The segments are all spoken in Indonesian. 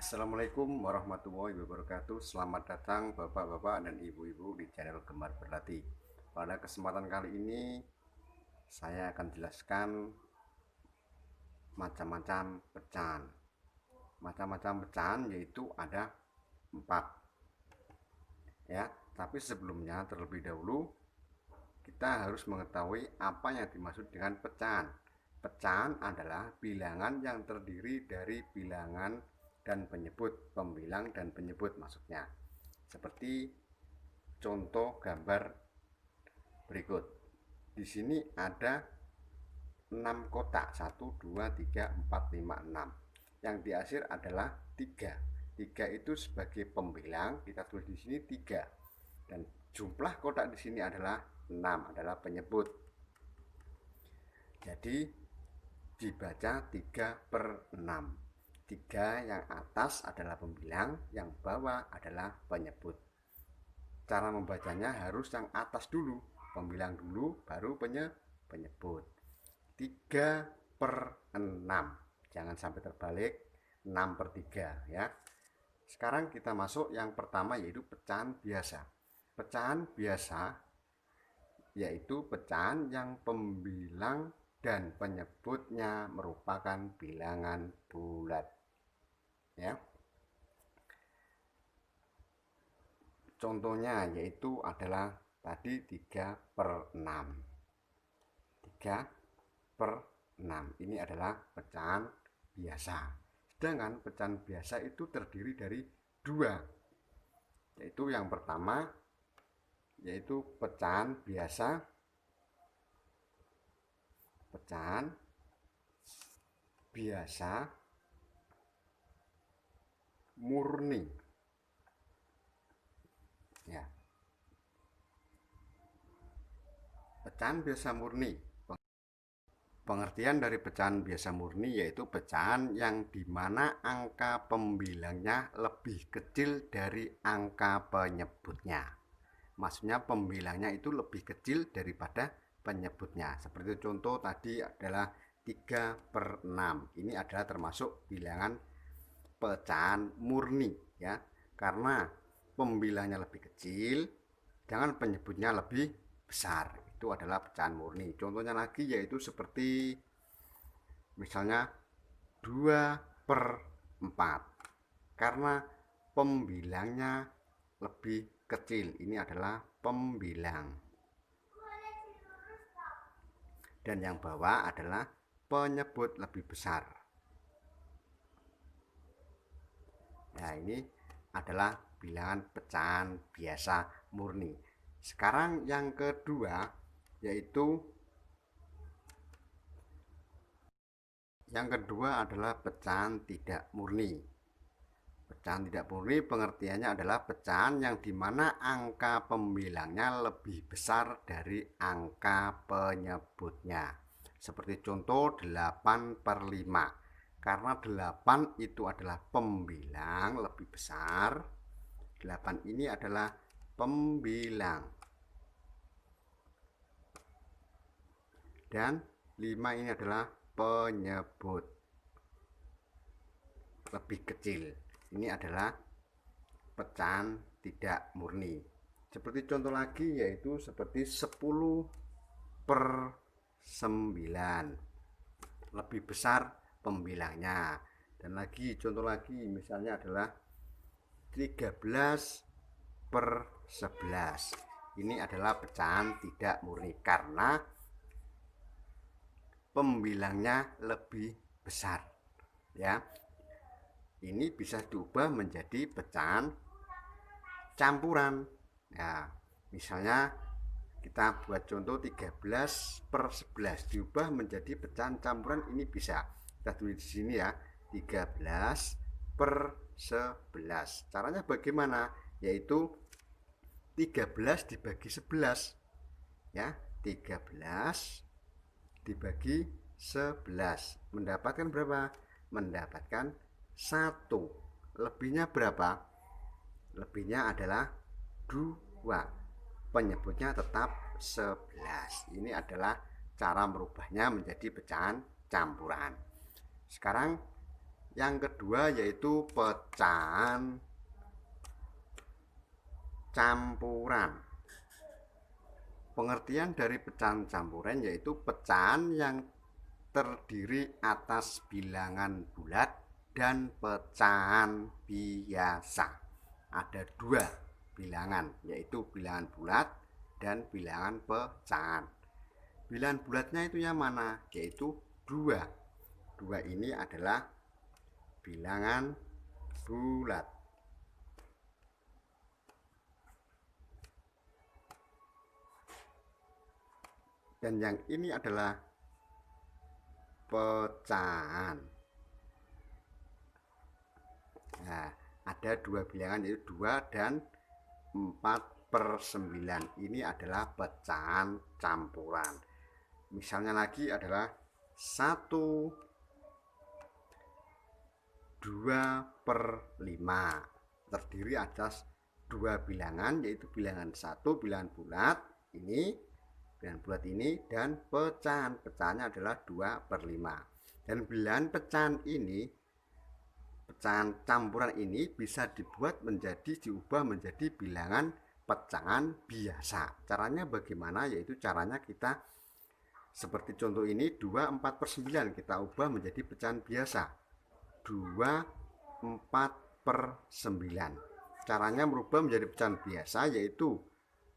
Assalamualaikum warahmatullahi wabarakatuh. Selamat datang bapak-bapak dan ibu-ibu di channel Gemar Berlatih. Pada kesempatan kali ini saya akan jelaskan macam-macam pecahan. Macam-macam pecahan yaitu ada 4 ya. Tapi sebelumnya terlebih dahulu kita harus mengetahui apa yang dimaksud dengan pecahan. Pecahan adalah bilangan yang terdiri dari bilangan dan penyebut, pembilang dan penyebut maksudnya. Seperti contoh gambar berikut. Di sini ada 6 kotak, 1 2 3 4 5 6. Yang di akhir adalah 3. 3 itu sebagai pembilang, kita tulis di sini 3. Dan jumlah kotak di sini adalah 6, adalah penyebut. Jadi dibaca 3/6. 3 yang atas adalah pembilang, yang bawah adalah penyebut. Cara membacanya harus yang atas dulu, pembilang dulu, baru penyebut. 3/6, jangan sampai terbalik, 6/3 ya. Sekarang kita masuk yang pertama, yaitu pecahan biasa. Pecahan biasa yaitu pecahan yang pembilang dan penyebutnya merupakan bilangan bulat ya. Contohnya yaitu adalah tadi 3/6. 3/6 ini adalah pecahan biasa. Sedangkan pecahan biasa itu terdiri dari 2, yaitu yang pertama yaitu pecahan biasa, pecahan biasa murni ya. Pecahan biasa murni, pengertian dari pecahan biasa murni yaitu pecahan yang dimana angka pembilangnya lebih kecil dari angka penyebutnya. Maksudnya pembilangnya itu lebih kecil daripada penyebutnya. Seperti contoh tadi adalah 3/6. Ini adalah termasuk bilangan pecahan murni ya. Karena pembilangnya lebih kecil, jangan penyebutnya lebih besar. Itu adalah pecahan murni. Contohnya lagi yaitu seperti misalnya 2/4. Karena pembilangnya lebih kecil, ini adalah pembilang. Dan yang bawah adalah penyebut lebih besar. Nah, ini adalah bilangan pecahan biasa murni. Sekarang yang kedua yaitu adalah pecahan tidak murni. Pecahan tidak murni pengertiannya adalah pecahan yang dimana angka pembilangnya lebih besar dari angka penyebutnya. Seperti contoh 8/5. Karena 8 itu adalah pembilang lebih besar. 8 ini adalah pembilang. Dan 5 ini adalah penyebut lebih kecil. Ini adalah pecahan tidak murni. Seperti contoh lagi yaitu seperti 10/9, lebih besar pembilangnya. Dan lagi contoh lagi misalnya adalah 13/11. Ini adalah pecahan tidak murni karena pembilangnya lebih besar ya. Ini bisa diubah menjadi pecahan campuran ya. Misalnya kita buat contoh 13/11 diubah menjadi pecahan campuran, ini bisa kita tulis di sini ya, 13/11. Caranya bagaimana? Yaitu 13 dibagi 11 ya. 13 dibagi 11 mendapatkan berapa? Mendapatkan 1. Lebihnya berapa? Lebihnya adalah 2. Penyebutnya tetap 11. Ini adalah cara merubahnya menjadi pecahan campuran. Sekarang Yang kedua yaitu pecahan campuran. Pengertian dari pecahan campuran yaitu pecahan yang terdiri atas bilangan bulat dan pecahan biasa. Ada dua bilangan, yaitu bilangan bulat dan bilangan pecahan. Bilangan bulatnya itu yang mana? Yaitu 2. 2 ini adalah bilangan bulat. Dan yang ini adalah pecahan. Nah, ada dua bilangan yaitu 2 dan 4/9. Ini adalah pecahan campuran. Misalnya lagi adalah 1 2/5. Terdiri atas dua bilangan yaitu bilangan 1 bilangan bulat ini, bilangan bulat ini, dan pecahannya adalah 2/5. Dan bilangan pecahan ini, pecahan campuran ini bisa diubah menjadi bilangan pecahan biasa. Caranya bagaimana? Yaitu caranya kita seperti contoh ini 2/4/9 kita ubah menjadi pecahan biasa 2/4/9. Caranya merubah menjadi pecahan biasa yaitu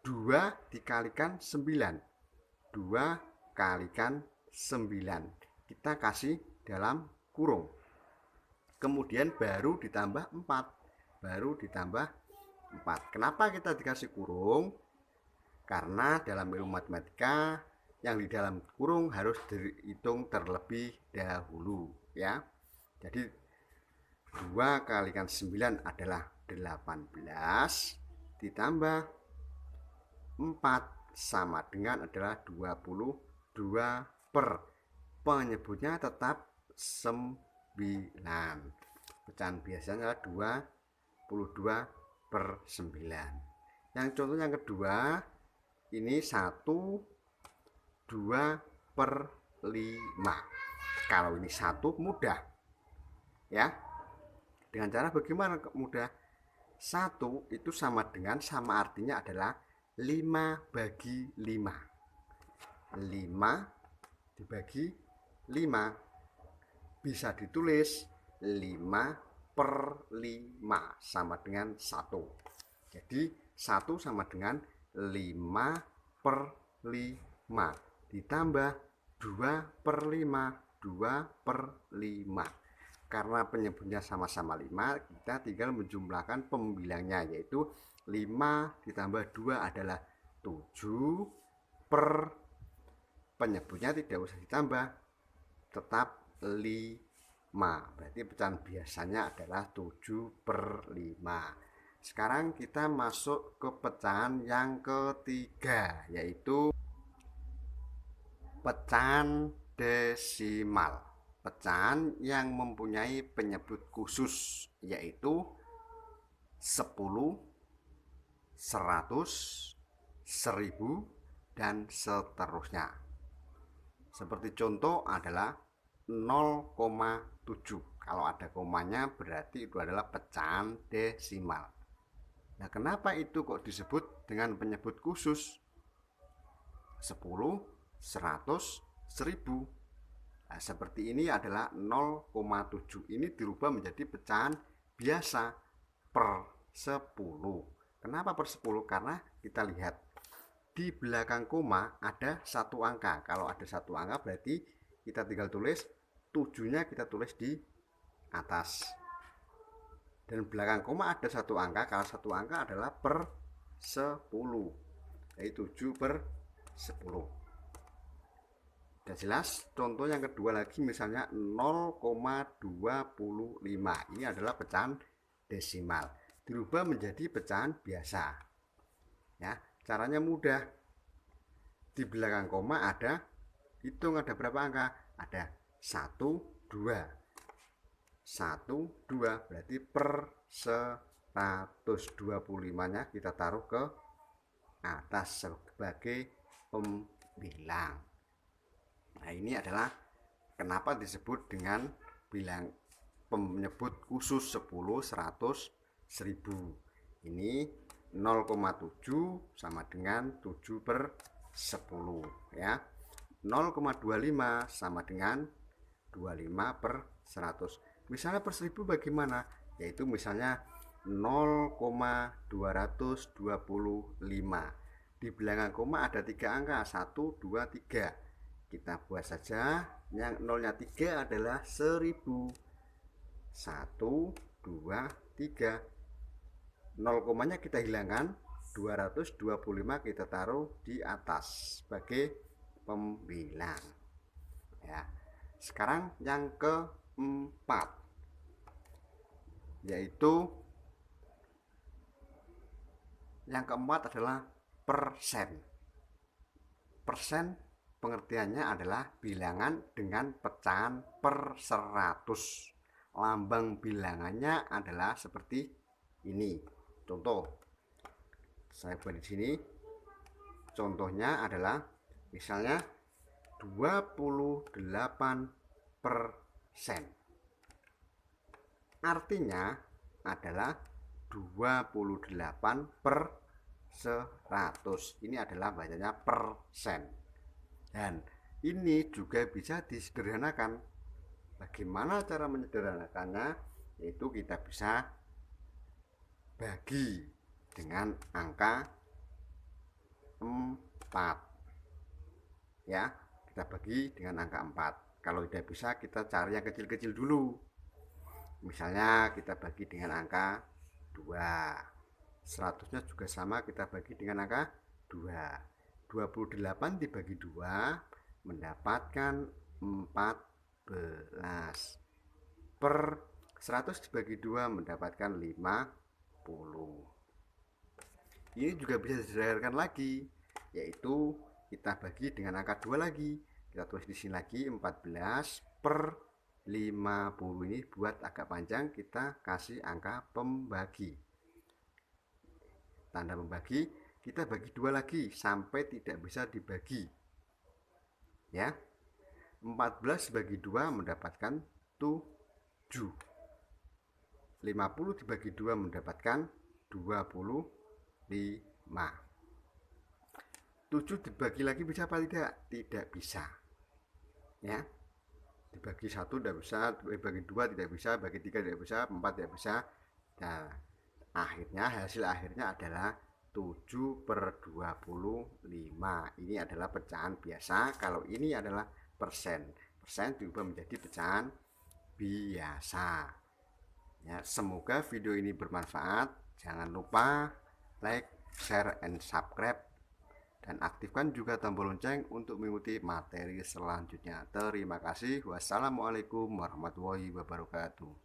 2 dikalikan 9. 2 kalikan 9 kita kasih dalam kurung, kemudian baru ditambah 4. Kenapa kita dikasih kurung? Karena dalam ilmu matematika yang di dalam kurung harus dihitung terlebih dahulu ya. Jadi 2 kalikan 9 adalah 18 ditambah 4 sama dengan adalah 22 per, penyebutnya tetap 9. Pecahan biasanya adalah 22/9. Yang contoh yang kedua ini 1 2/5. Kalau ini 1 mudah ya. Dengan cara bagaimana mudah? 1 itu sama artinya adalah 5/5. 5 dibagi 5 bisa ditulis 5/5 sama dengan 1. Jadi 1 sama dengan 5/5 ditambah 2/5. 2/5. Karena penyebutnya sama-sama 5, kita tinggal menjumlahkan pembilangnya yaitu 5 ditambah 2 adalah 7 per, penyebutnya tidak usah ditambah, tetap 5. Berarti pecahan biasanya adalah 7/5. Sekarang kita masuk ke pecahan yang ketiga yaitu pecahan desimal. Pecahan yang mempunyai penyebut khusus yaitu 10, 100, 1000 dan seterusnya. Seperti contoh adalah 0,7. Kalau ada komanya berarti itu adalah pecahan desimal. Nah, kenapa itu kok disebut dengan penyebut khusus? 10, 100, 1000. Nah, seperti ini adalah 0,7. Ini dirubah menjadi pecahan biasa per 10. Kenapa per 10? Karena kita lihat di belakang koma ada satu angka. Kalau ada satu angka berarti kita tinggal tulis 7-nya kita tulis di atas. Dan belakang koma ada satu angka. Kalau satu angka adalah per 10. Jadi 7/10. Sudah jelas? Contoh yang kedua lagi misalnya 0,25. Ini adalah pecahan desimal. Dirubah menjadi pecahan biasa. Ya, caranya mudah. Di belakang koma ada, hitung ada berapa angka? Ada 1, 2. 1, 2 berarti per 125-nya kita taruh ke atas sebagai pembilang. Nah, ini adalah kenapa disebut dengan penyebut khusus 10, 100, 1000. Ini 0,7 sama dengan 7 per 10 ya. 0,25 sama dengan 25 per 100. Misalnya per 1000 bagaimana? Yaitu misalnya 0,225. Di belakang koma ada 3 angka, 1, 2, 3. Kita buat saja, yang nolnya 3 adalah 1000. 1, 2, 3. 0 komanya kita hilangkan, 225 kita taruh di atas sebagai pembilang ya. Sekarang yang keempat, yaitu yang keempat adalah persen. Persen pengertiannya adalah bilangan dengan pecahan per 100. Lambang bilangannya adalah seperti ini. Contoh, saya buat di sini. Contohnya adalah misalnya 28%. Artinya adalah 28 per 100. Ini adalah bacanya persen. Dan ini juga bisa disederhanakan. Bagaimana cara menyederhanakannya? Yaitu kita bisa bagi dengan angka 4 ya. Kita bagi dengan angka 4. Kalau tidak bisa, kita cari yang kecil-kecil dulu. Misalnya kita bagi dengan angka 2. 100-nya juga sama, kita bagi dengan angka 2. 28 dibagi 2 mendapatkan 14. Per 100 dibagi 2 mendapatkan 50. Ini juga bisa disederhanakan lagi, yaitu kita bagi dengan angka 2 lagi. Kita tulis di sini lagi 14 per 50. Ini buat agak panjang, kita kasih angka pembagi. Tanda membagi, kita bagi 2 lagi sampai tidak bisa dibagi ya. 14 dibagi 2 mendapatkan 7. 50 dibagi 2 mendapatkan 25. 7 dibagi lagi bisa apa tidak? Tidak bisa ya. Dibagi 1 tidak bisa, dibagi 2 tidak bisa, bagi 3 tidak bisa, 4 tidak bisa. Nah, akhirnya hasil akhirnya adalah 7 per 25. Ini adalah pecahan biasa. Kalau ini adalah persen. Persen diubah menjadi pecahan biasa ya. Semoga video ini bermanfaat. Jangan lupa like, share, and subscribe, dan aktifkan juga tombol lonceng untuk mengikuti materi selanjutnya. Terima kasih. Wassalamualaikum warahmatullahi wabarakatuh.